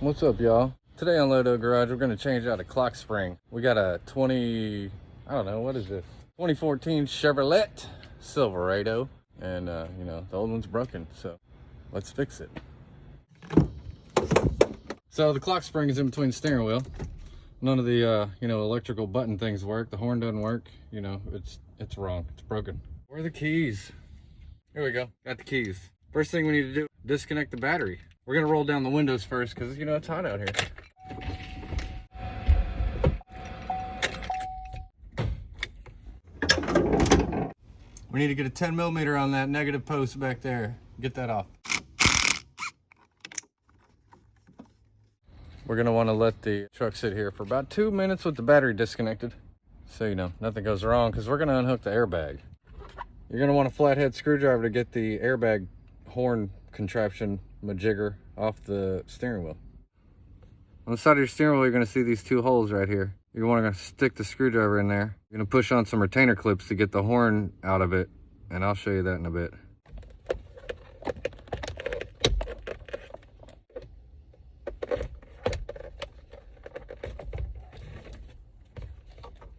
What's up, y'all? Today on Lodo Garage, we're gonna change out a clock spring. We got a 2014 Chevrolet Silverado, and you know, the old one's broken, so let's fix it. So the clock spring is in between the steering wheel. None of the electrical button things work. The horn doesn't work. You know, it's wrong. It's broken. Where are the keys? Here we go. Got the keys. First thing we need to do, disconnect the battery. We're gonna roll down the windows first because you know it's hot out here. We need to get a 10mm on that negative post back there. Get that off. We're gonna want to let the truck sit here for about 2 minutes with the battery disconnected, so you know nothing goes wrong, because we're gonna unhook the airbag. You're gonna want a flathead screwdriver to get the airbag horn contraption majigger off the steering wheel. On the side of your steering wheel, you're gonna see these two holes right here. You're gonna stick the screwdriver in there. You're gonna push on some retainer clips to get the horn out of it, and I'll show you that in a bit.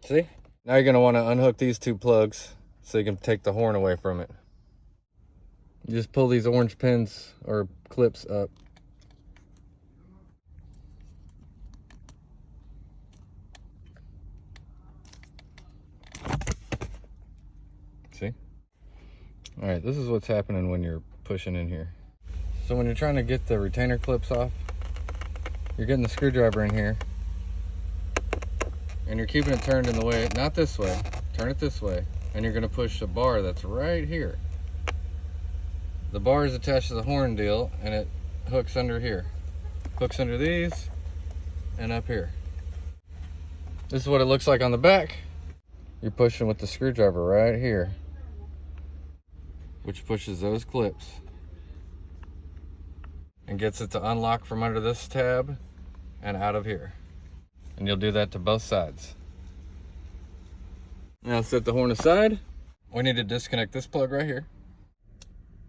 See? Now you're gonna wanna unhook these two plugs so you can take the horn away from it. You just pull these orange pins or clips up. See? All right, this is what's happening when you're pushing in here. So when you're trying to get the retainer clips off, you're getting the screwdriver in here, and you're keeping it turned in the way, not this way, turn it this way, and you're gonna push a bar that's right here. The bar is attached to the horn deal, and it hooks under here. Hooks under these, and up here. This is what it looks like on the back. You're pushing with the screwdriver right here, which pushes those clips and gets it to unlock from under this tab and out of here. And you'll do that to both sides. Now set the horn aside. We need to disconnect this plug right here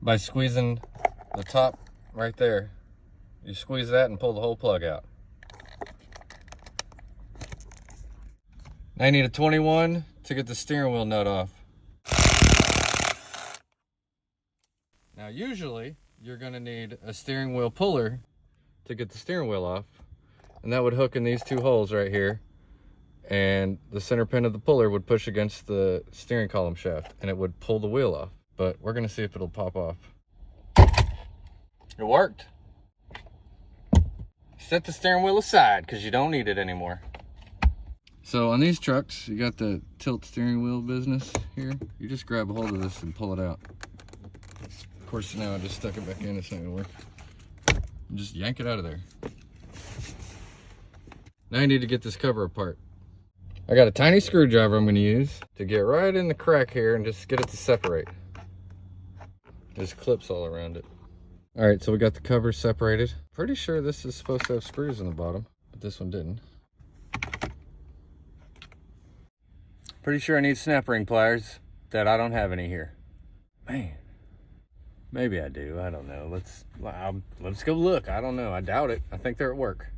by squeezing the top right there. You squeeze that and pull the whole plug out. Now you need a 21 to get the steering wheel nut off. Now usually you're gonna need a steering wheel puller to get the steering wheel off, and that would hook in these two holes right here, and the center pin of the puller would push against the steering column shaft and it would pull the wheel off. But we're gonna see if it'll pop off. It worked. Set the steering wheel aside because you don't need it anymore. So on these trucks, you got the tilt steering wheel business here. You just grab a hold of this and pull it out. Of course, now I just stuck it back in, it's not gonna work. And just yank it out of there. Now you need to get this cover apart. I got a tiny screwdriver I'm gonna use to get right in the crack here and just get it to separate. There's clips all around it. All right, so we got the cover separated. Pretty sure this is supposed to have screws in the bottom, but this one didn't. Pretty sure I need snap ring pliers that I don't have any here. Man, maybe I do, I don't know. Let's go look, I don't know, I doubt it. I think they're at work.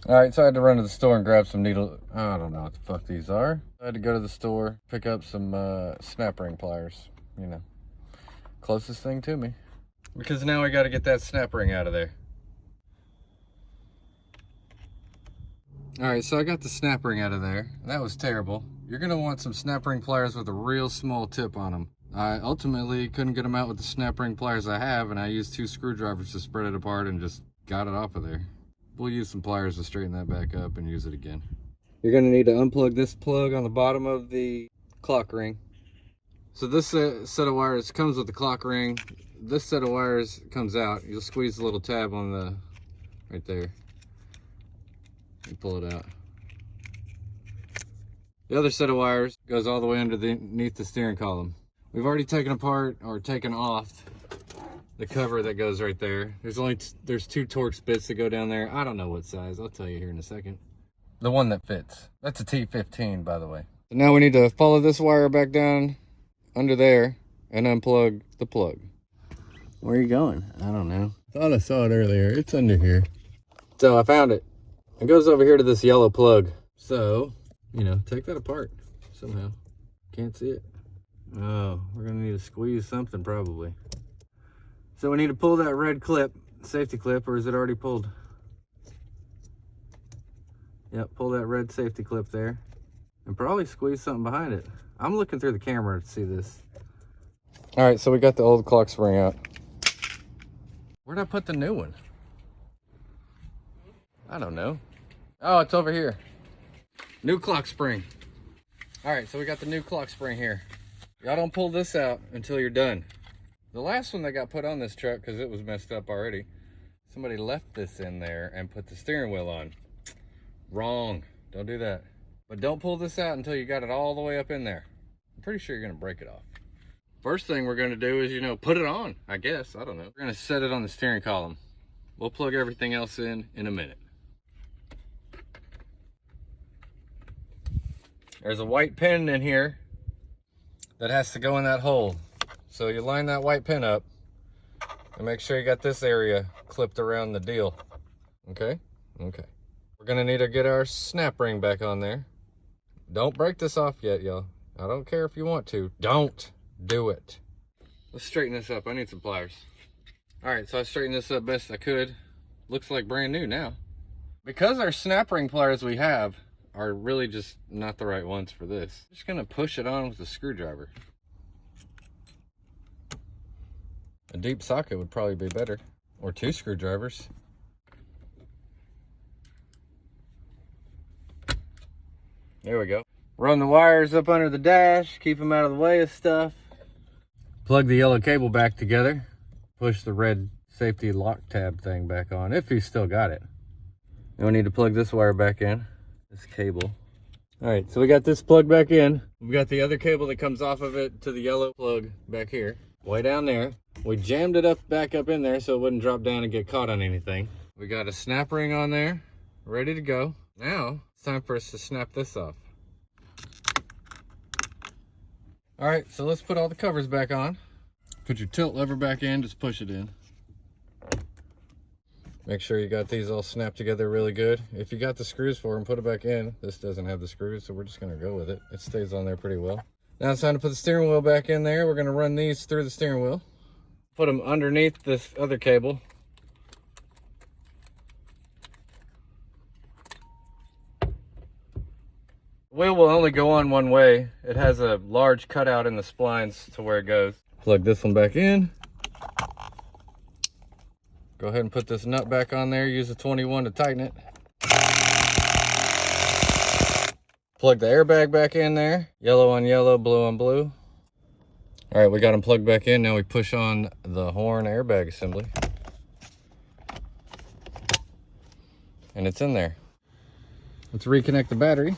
All right, so I had to run to the store and grab some needle. I don't know what the fuck these are. I had to go to the store, pick up some snap ring pliers, you know. Closest thing to me. Because now we got to get that snap ring out of there. All right, so I got the snap ring out of there. That was terrible. You're gonna want some snap ring pliers with a real small tip on them. I ultimately couldn't get them out with the snap ring pliers I have, and I used 2 screwdrivers to spread it apart and just got it off of there. We'll use some pliers to straighten that back up and use it again. You're gonna need to unplug this plug on the bottom of the clock ring. So this set of wires comes with the clock ring. This set of wires comes out. You'll squeeze the little tab on the, right there. And pull it out. The other set of wires goes all the way underneath the steering column. We've already taken apart or taken off the cover that goes right there. There's 2 Torx bits that go down there. I don't know what size. I'll tell you here in a second. The one that fits. That's a T15, by the way. So now we need to follow this wire back down under there and unplug the plug. Where are you going? I don't know. Thought I saw it earlier. It's under here. It's So I found it. It goes over here to this yellow plug. So, you know, take that apart somehow. Can't see it. Oh, we're gonna need to squeeze something probably. So we need to pull that red clip, safety clip, or is it already pulled? Yep, pull that red safety clip there. And probably squeeze something behind it. I'm looking through the camera to see this. All right, so we got the old clock spring out. Where'd I put the new one? I don't know. Oh, it's over here. New clock spring. All right, so we got the new clock spring here. Y'all don't pull this out until you're done. The last one that got put on this truck, because it was messed up already, somebody left this in there and put the steering wheel on. Wrong. Don't do that. But don't pull this out until you got it all the way up in there. I'm pretty sure you're going to break it off. First thing we're going to do is, you know, put it on, I guess. I don't know. We're going to set it on the steering column. We'll plug everything else in a minute. There's a white pin in here that has to go in that hole. So you line that white pin up and make sure you got this area clipped around the deal. Okay? Okay. We're gonna need to get our snap ring back on there. Don't break this off yet, y'all. I don't care if you want to. Don't do it. Let's straighten this up. I need some pliers. All right, so I straightened this up best I could. Looks like brand new now. Because our snap ring pliers we have are really just not the right ones for this. I'm just gonna push it on with a screwdriver. A deep socket would probably be better, or 2 screwdrivers. There we go. Run the wires up under the dash, keep them out of the way of stuff. Plug the yellow cable back together. Push the red safety lock tab thing back on, if you still got it. Then we need to plug this wire back in, this cable. All right, so we got this plugged back in. We got the other cable that comes off of it to the yellow plug back here, way down there. We jammed it back up in there so it wouldn't drop down and get caught on anything. We got a snap ring on there, ready to go. Now, it's time for us to snap this off. All right, so let's put all the covers back on. Put your tilt lever back in, just push it in. Make sure you got these all snapped together really good. If you got the screws for them, put it back in. This doesn't have the screws, so we're just gonna go with it. It stays on there pretty well. Now it's time to put the steering wheel back in there. We're gonna run these through the steering wheel. Put them underneath this other cable. The wheel will only go on one way. It has a large cutout in the splines to where it goes. Plug this one back in. Go ahead and put this nut back on there. Use a 21 to tighten it. Plug the airbag back in there. Yellow on yellow, blue on blue. All right, we got them plugged back in. Now we push on the horn airbag assembly. And it's in there. Let's reconnect the battery.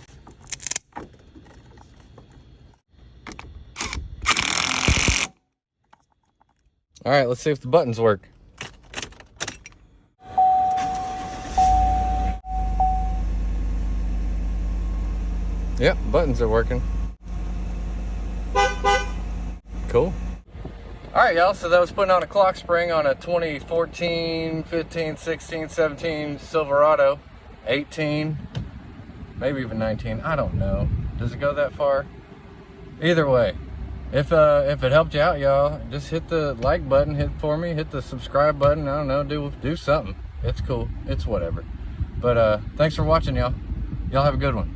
All right, let's see if the buttons work. Yep, buttons are working. Cool. All right, y'all, so that was putting on a clock spring on a 2014, 15, 16, 17 Silverado, 18, maybe even 19, I don't know. Does it go that far? Either way, if it helped you out, y'all, just hit the like button, hit the subscribe button, I don't know, do something. It's cool, it's whatever. But thanks for watching, y'all. Y'all have a good one.